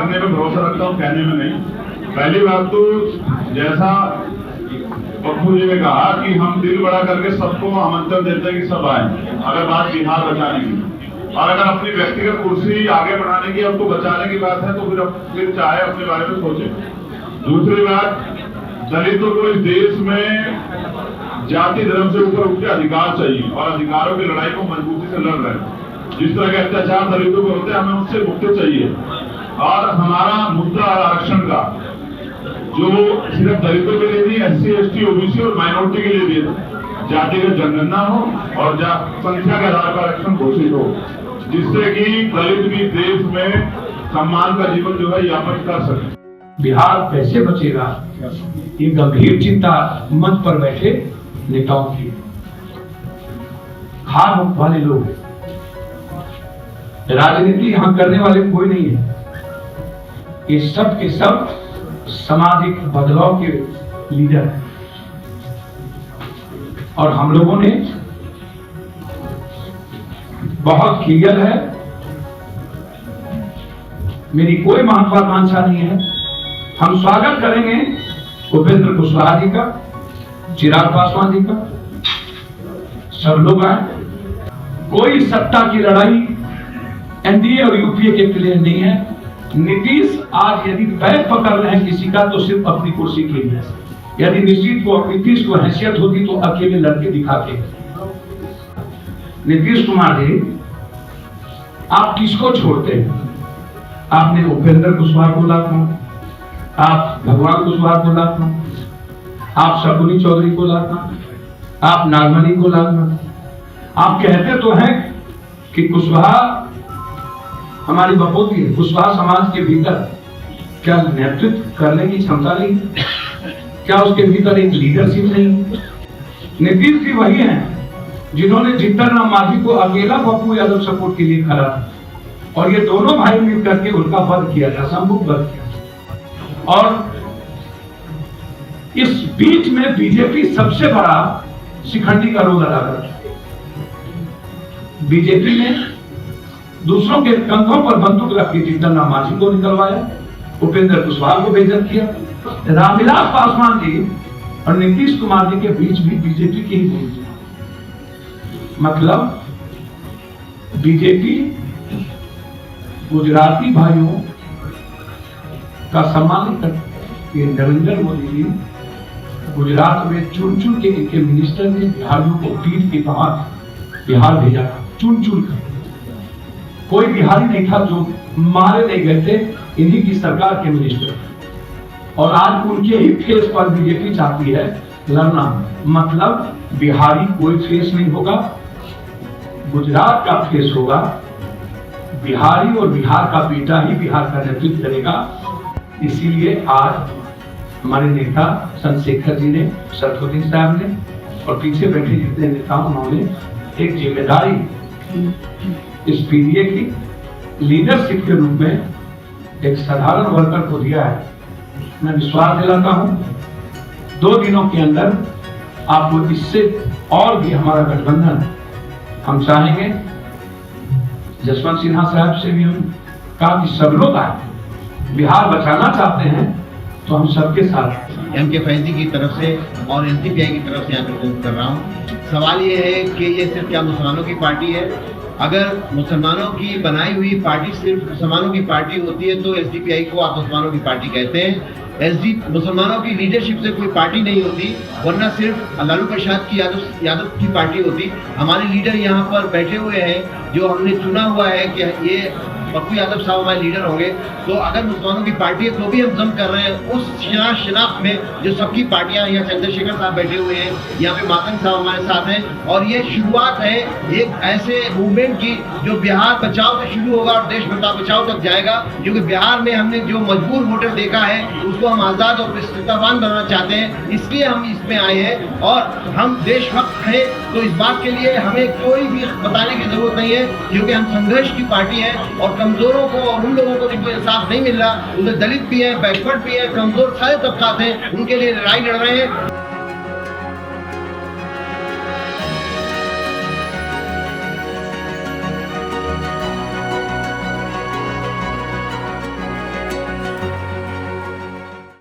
करने में भरोसा रखता हूँ, कहने में नहीं। पहली बात तो जैसा पप्पू जी ने कहा कि हम दिल बड़ा करके सबको आमंत्रण देते हैं कि सब आए, अगर बात बिहार बचाने की, और अगर अपनी व्यक्तिगत कुर्सी आगे बढ़ाने की, अब तो बचाने की बात है तो फिर चाहे अपने बारे में सोचे। दूसरी बात, दलितों को इस देश में जाति धर्म से ऊपर उठ के अधिकार चाहिए और अधिकारों की लड़ाई को मजबूती से लड़ रहे हैं। जिस तरह के अत्याचार दलितों को होते हैं, हमें उससे मुक्ति चाहिए। और हमारा मुद्दा आरक्षण का, जो सिर्फ दलितों के लिए नहीं, SC, ST, OBC और माइनॉरिटी के लिए भी है, जातिगत जनगणना हो और संख्या के आधार पर आरक्षण घोषित हो, जिससे कि दलित भी देश में सम्मान का जीवन जो है यापन कर सके। बिहार कैसे बचेगा, ये गंभीर चिंता मंच पर बैठे नेताओं की। हार मुख वाले लोग, राजनीति यहां करने वाले कोई नहीं है। ये सब के सब सामाजिक बदलाव के लीडर हैं और हम लोगों ने बहुत क्लियर है, मेरी कोई महत्वाकांक्षा नहीं है। हम स्वागत करेंगे उपेंद्र कुशवाहा जी का, चिराग पासवान जी का, सब लोग आए। कोई सत्ता की लड़ाई NDA और UPA के लिए नहीं है। नीतीश आज यदि पैर पकड़ रहे हैं किसी का तो सिर्फ अपनी कुर्सी के लिए। यदि नीतीश को हैसियत होती तो अकेले लड़के दिखाते। नीतीश कुमार जी, आप किसको छोड़ते हैं? आपने उपेंद्र कुशवाहा को लाखों, आप भगवान कुशवाहा को लाखों, आप शकुनी चौधरी को लाखों, आप नागमणि को लाखों। आप कहते तो हैं कि कुशवाहा हमारी बपोती है, कुशवाहा समाज के भीतर क्या नेतृत्व करने की क्षमता नहीं? क्या उसके भीतर एक लीडरशिप नहीं? नीतीश जी वही हैं जिन्होंने जितन राम मांझी को अकेला पप्पू यादव सपोर्ट के लिए खड़ा था और ये दोनों भाई मिल करके उनका वध किया था, संभुक वध किया। और इस बीच में बीजेपी सबसे बड़ा शिखंडी का रोल अदा कर। बीजेपी ने दूसरों के कंधों पर बंदूक रख के जितन राम मांझी को निकलवाया, उपेंद्र कुशवाहा को बेइज्जत किया। रामविलास पासवान जी और नीतीश कुमार जी के बीच भी बीजेपी की ही भूमिका। मतलब बीजेपी गुजराती भाइयों का सम्मान नहीं करती। ये नरेंद्र मोदी जी गुजरात में चुन चुन के इनके मिनिस्टर ने बिहारियों को पीट के बाहर बिहार भेजा था, चुन चुन कर। कोई बिहारी नहीं था जो मारे नहीं गए थे, इन्हीं की सरकार के मिनिस्टर। और आज उनके ही फेस पर बीजेपी चाहती है लड़ना। मतलब बिहारी कोई फेस नहीं होगा, गुजरात का फेस होगा। बिहारी और बिहार का बेटा ही बिहार का नेतृत्व करेगा। इसीलिए आज हमारे नेता चंद्रशेखर जी ने, सरफुद्दीन साहब ने और पीछे बैठे जितने नेता, उन्होंने एक जिम्मेदारी इस पीडीए की लीडरशिप के रूप में एक साधारण वर्कर को दिया है। मैं विश्वास दिलाता हूं 2 दिनों के अंदर आपको इससे और भी हमारा गठबंधन हम चाहेंगे। जसवंत सिन्हा साहब से भी हम कहा कि सब लोग आए, बिहार बचाना चाहते हैं तो हम सबके साथ। MK फैजी की तरफ से और NCPI की तरफ से यहाँ प्रस्तुत कर रहा हूँ। सवाल ये है कि ये सिर्फ क्या मुसलमानों की पार्टी है? अगर मुसलमानों की बनाई हुई पार्टी सिर्फ मुसलमानों की पार्टी होती है तो SDPI को आप मुसलमानों की पार्टी कहते हैं। मुसलमानों की लीडरशिप से कोई पार्टी नहीं होती, वरना सिर्फ लालू प्रसाद की यादव की पार्टी होती। हमारे लीडर यहाँ पर बैठे हुए हैं, जो हमने चुना हुआ है कि ये पप्पू यादव साहब हमारे लीडर होंगे। तो अगर मुसलमानों की पार्टी है तो भी हम जम कर रहे हैं उस शनाख्त में जो सबकी पार्टियां, यहाँ चंद्रशेखर साहब बैठे हुए हैं, यहाँ पे मातंग साहब हमारे साथ हैं। और ये शुरुआत है एक ऐसे मूवमेंट की जो बिहार बचाओ से शुरू होगा और देश बचाओ तक जाएगा। क्योंकि बिहार में हमने जो मजबूर वोटर देखा है उसको हम आज़ाद और प्रतिष्ठावान बनाना चाहते हैं, इसलिए हम इसमें आए हैं। और हम देशभक्त हैं तो इस बात के लिए हमें कोई भी बताने की जरूरत नहीं है, क्योंकि हम संघर्ष की पार्टी है। और कमजोरों को और उन लोगों को जिनको इंसाफ नहीं मिल रहा, उनमें दलित भी है, बैकवर्ड भी है, कमजोर सारे तबकात हैं, उनके लिए लड़ाई लड़ रहे हैं।